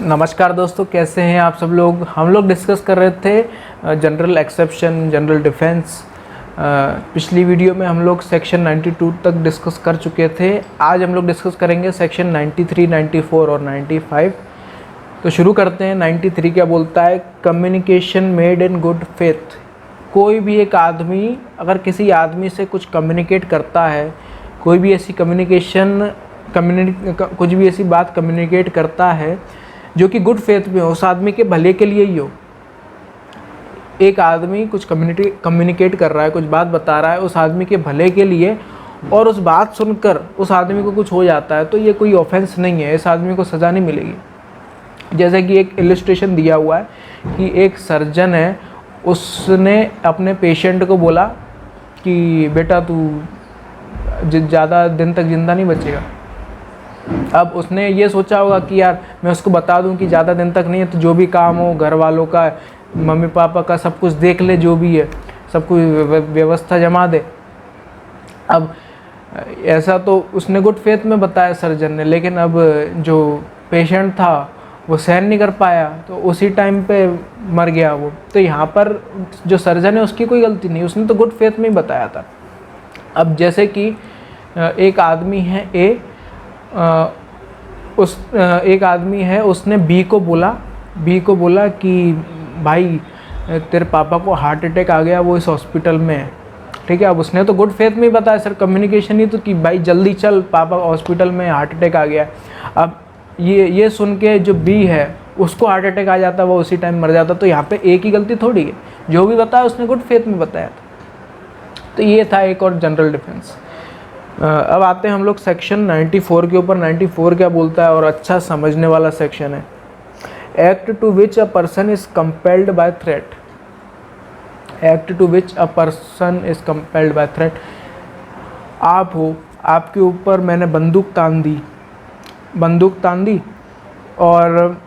नमस्कार दोस्तों, कैसे हैं आप सब लोग। हम लोग डिस्कस कर रहे थे जनरल एक्सेप्शन, जनरल डिफेंस। पिछली वीडियो में हम लोग सेक्शन 92 तक डिस्कस कर चुके थे। आज हम लोग डिस्कस करेंगे सेक्शन 93, 94 और 95। तो शुरू करते हैं। 93 क्या बोलता है? Communication made in good faith. कोई भी एक आदमी अगर किसी आदमी से कुछ कम्युनिकेट करता है, कोई भी ऐसी कुछ भी ऐसी बात कम्युनिकेट करता है जो कि गुड फेथ में हो, उस आदमी के भले के लिए ही हो। एक आदमी कुछ कम्युनिकेट कर रहा है, कुछ बात बता रहा है उस आदमी के भले के लिए, और उस बात सुनकर उस आदमी को कुछ हो जाता है, तो ये कोई ऑफेंस नहीं है, इस आदमी को सज़ा नहीं मिलेगी। जैसे कि एक इलस्ट्रेशन दिया हुआ है कि एक सर्जन है, उसने अपने पेशेंट को बोला कि बेटा तू ज़्यादा दिन तक ज़िंदा नहीं बचेगा। अब उसने ये सोचा होगा कि यार मैं उसको बता दूं कि ज़्यादा दिन तक नहीं है, तो जो भी काम हो घर वालों का, मम्मी पापा का, सब कुछ देख ले, जो भी है सब कुछ व्यवस्था जमा दे। अब ऐसा तो उसने गुड फेथ में बताया सर्जन ने, लेकिन अब जो पेशेंट था वो सहन नहीं कर पाया, तो उसी टाइम पे मर गया वो। तो यहाँ पर जो सर्जन है उसकी कोई गलती नहीं, उसने तो गुड फेथ में ही बताया था। अब जैसे कि एक आदमी है एक आदमी है, उसने बी को बोला कि भाई तेरे पापा को हार्ट अटैक आ गया, वो इस हॉस्पिटल में है। ठीक है, अब उसने तो गुड फेथ में ही बताया, सर कम्युनिकेशन ही तो कि भाई जल्दी चल, पापा हॉस्पिटल में हार्ट अटैक आ गया। अब ये सुन के जो बी है उसको हार्ट अटैक आ जाता, वो उसी टाइम मर जाता। तो यहाँ पे एक ही गलती थोड़ी है, जो भी बताया उसने गुड फेथ में बताया था। तो ये था एक और जनरल डिफेंस। अब आते हैं हम लोग सेक्शन 94 के ऊपर। 94 क्या बोलता है, और अच्छा समझने वाला सेक्शन है। Act to which a person is compelled by threat. Act to which a person is compelled by threat. आप हो, आपके ऊपर मैंने बंदूक तान दी और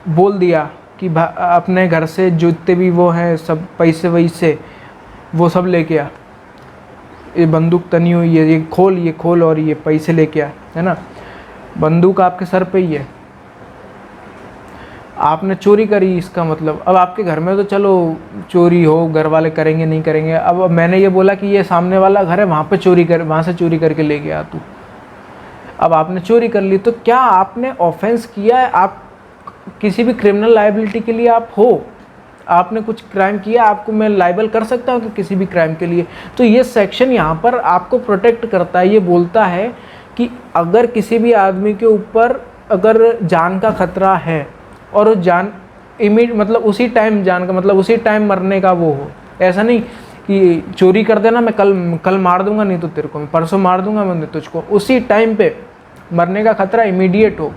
बोल दिया कि अपने घर से जितने भी वो हैं सब पैसे वैसे वो सब लेके आ, ये बंदूक तनी हुई है, ये खोल और ये पैसे लेके आ, है ना। बंदूक आपके सर पे ही है, आपने चोरी करी, इसका मतलब अब आपके घर में तो चलो चोरी हो, घर वाले करेंगे नहीं करेंगे। अब मैंने ये बोला कि ये सामने वाला घर है, वहाँ से चोरी करके ले गया तू। अब आपने चोरी कर ली, तो क्या आपने ऑफेंस किया है? आप किसी भी क्रिमिनल लायबिलिटी के लिए आप हो, आपने कुछ क्राइम किया, आपको मैं लाइबल कर सकता हूँ कि किसी भी क्राइम के लिए। तो ये सेक्शन यहाँ पर आपको प्रोटेक्ट करता है। ये बोलता है कि अगर किसी भी आदमी के ऊपर अगर जान का खतरा है और वो जान मतलब उसी टाइम जान का मतलब उसी टाइम मरने का वो हो, ऐसा नहीं कि चोरी कर देना, मैं कल मार दूंगा, नहीं तो तेरे को मैं परसों मार दूंगा, मैं तुझको, उसी टाइम पे मरने का खतरा इमीडिएट हो।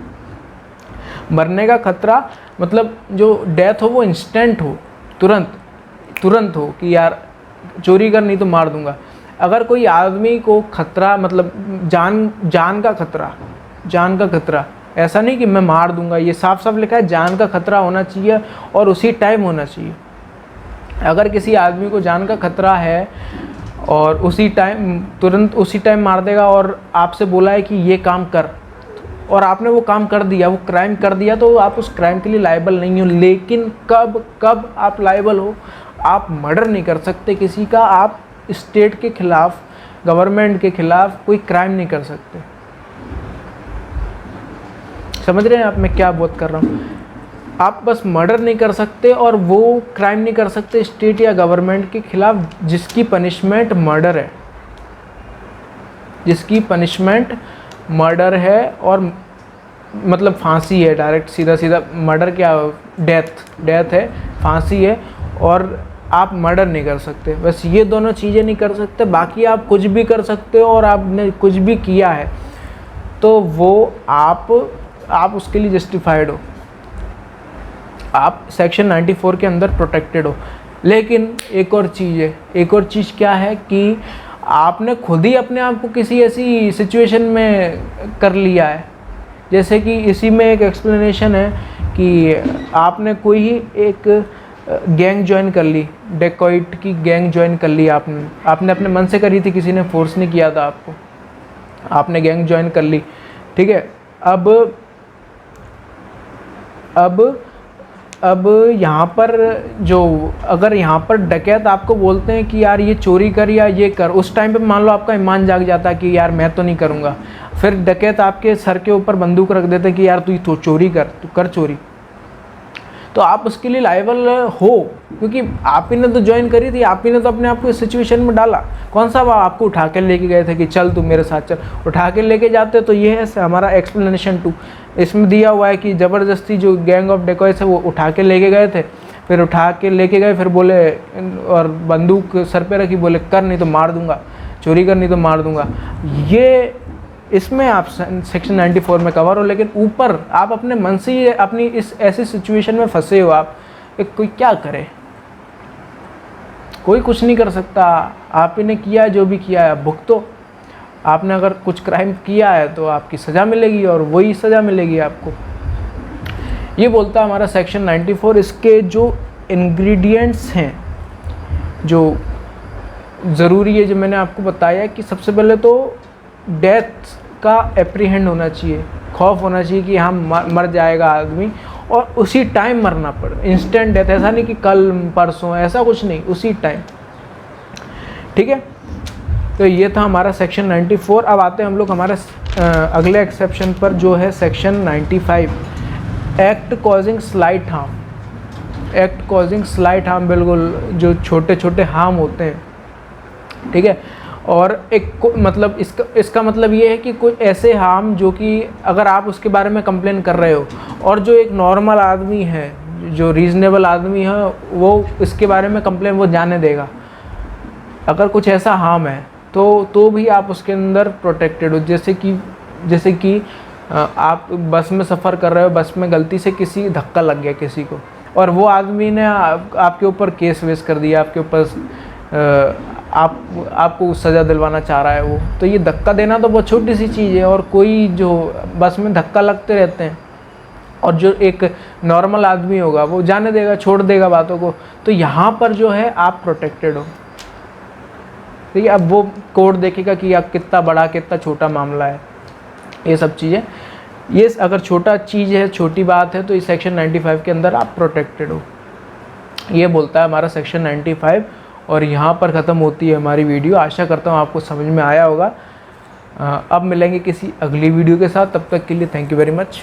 मरने का खतरा मतलब जो डेथ हो वो इंस्टेंट हो, तुरंत हो कि यार चोरी कर, नहीं तो मार दूंगा। अगर कोई आदमी को खतरा मतलब जान का खतरा, ऐसा नहीं कि मैं मार दूंगा, ये साफ साफ लिखा है जान का खतरा होना चाहिए और उसी टाइम होना चाहिए। अगर किसी आदमी को जान का खतरा है और तुरंत उसी टाइम मार देगा और आपसे बोला है कि ये काम कर, और आपने वो काम कर दिया, वो क्राइम कर दिया, तो आप उस क्राइम के लिए लायबल नहीं हो। लेकिन कब आप लायबल हो? आप मर्डर नहीं कर सकते किसी का, आप स्टेट के खिलाफ, गवर्नमेंट के खिलाफ कोई क्राइम नहीं कर सकते। समझ रहे हैं आप मैं क्या बात कर रहा हूँ? आप बस मर्डर नहीं कर सकते और वो क्राइम नहीं कर सकते स्टेट या गवर्नमेंट के खिलाफ जिसकी पनिशमेंट मर्डर है, जिसकी पनिशमेंट मर्डर है, और मतलब फांसी है, डायरेक्ट सीधा मर्डर क्या, डेथ है, फांसी है, और आप मर्डर नहीं कर सकते। बस ये दोनों चीज़ें नहीं कर सकते, बाकी आप कुछ भी कर सकते हो। और आपने कुछ भी किया है तो वो आप उसके लिए जस्टिफाइड हो, आप सेक्शन 94 के अंदर प्रोटेक्टेड हो। लेकिन एक और चीज़ क्या है कि आपने खुद ही अपने आप को किसी ऐसी सिचुएशन में कर लिया है। जैसे कि इसी में एक एक्सप्लेनेशन है कि आपने कोई ही एक गैंग ज्वाइन कर ली, डेकॉइट की गैंग ज्वाइन कर ली, आपने अपने मन से करी थी, किसी ने फोर्स नहीं किया था आपको, आपने गैंग ज्वाइन कर ली, ठीक है। अब अब यहाँ पर जो, अगर यहाँ पर डकैत आपको बोलते हैं कि यार ये चोरी कर या ये कर, उस टाइम पे मान लो आपका ईमान जाग जाता है कि यार मैं तो नहीं करूँगा, फिर डकैत आपके सर के ऊपर बंदूक रख देते हैं कि यार तू चोरी कर, तू कर चोरी, तो आप उसके लिए लायबल हो, क्योंकि आप ही ने तो ज्वाइन करी थी, आप ही ने तो अपने आप को इस सिचुएशन में डाला। कौन सा आपको उठा के लेके गए थे कि चल तू मेरे साथ चल, उठा के लेके जाते। तो ये है हमारा एक्सप्लेनेशन 2, इसमें दिया हुआ है कि ज़बरदस्ती जो गैंग ऑफ डेकॉयस है वो उठा के लेके गए थे, फिर उठा के लेके गए, फिर बोले और बंदूक सर पे रखी, बोले कर नहीं तो मार दूंगा, चोरी कर नहीं तो मार दूंगा। ये इसमें आप सेक्शन 94 में कवर हो, लेकिन ऊपर आप अपने मन से ही अपनी इस ऐसी सिचुएशन में फंसे हो आप, कोई क्या करे, कोई कुछ नहीं कर सकता। आप ही ने किया जो भी किया है, भुगतो। आपने अगर कुछ क्राइम किया है तो आपकी सज़ा मिलेगी, और वही सज़ा मिलेगी आपको। ये बोलता है हमारा सेक्शन 94। इसके जो इंग्रेडिएंट्स हैं जो ज़रूरी है, जो मैंने आपको बताया कि सबसे पहले तो डेथ का एप्रीहेंड होना चाहिए, खौफ होना चाहिए कि हम मर जाएगा आदमी, और उसी टाइम मरना पड़े, इंस्टेंट डेथ, ऐसा नहीं कि कल परसों, ऐसा कुछ नहीं, उसी टाइम। ठीक है, तो ये था हमारा सेक्शन 94। अब आते हैं हम लोग हमारे अगले एक्सेप्शन पर, जो है section 95, act causing slight harm. Act causing slight harm, बिल्कुल जो छोटे छोटे हार्म होते हैं, ठीक है। और एक मतलब इसका मतलब ये है कि कुछ ऐसे हार्म जो कि अगर आप उसके बारे में कंप्लेन कर रहे हो, और जो एक नॉर्मल आदमी है, जो रीज़नेबल आदमी है, वो इसके बारे में कंप्लेन वो जाने देगा। अगर कुछ ऐसा हार्म है तो भी आप उसके अंदर प्रोटेक्टेड हो। जैसे कि आप बस में सफ़र कर रहे हो, बस में गलती से किसी धक्का लग गया किसी को, और वो आदमी ने आपके ऊपर केस वेस कर दिया, आपके ऊपर आपको सज़ा दिलवाना चाह रहा है वो, तो ये धक्का देना तो बहुत छोटी सी चीज़ है। और कोई जो बस में धक्का लगते रहते हैं, और जो एक नॉर्मल आदमी होगा वो जाने देगा, छोड़ देगा बातों को। तो यहाँ पर जो है आप प्रोटेक्टेड हो। ठीक है, अब वो कोर्ट देखेगा कि आप कितना बड़ा कितना छोटा मामला है, ये सब चीज़ें। ये अगर छोटा चीज़ है, छोटी बात है, तो इस सेक्शन 95 के अंदर आप प्रोटेक्टेड हो। ये बोलता है हमारा सेक्शन 95, और यहाँ पर ख़त्म होती है हमारी वीडियो। आशा करता हूँ आपको समझ में आया होगा। अब मिलेंगे किसी अगली वीडियो के साथ, तब तक के लिए थैंक यू वेरी मच।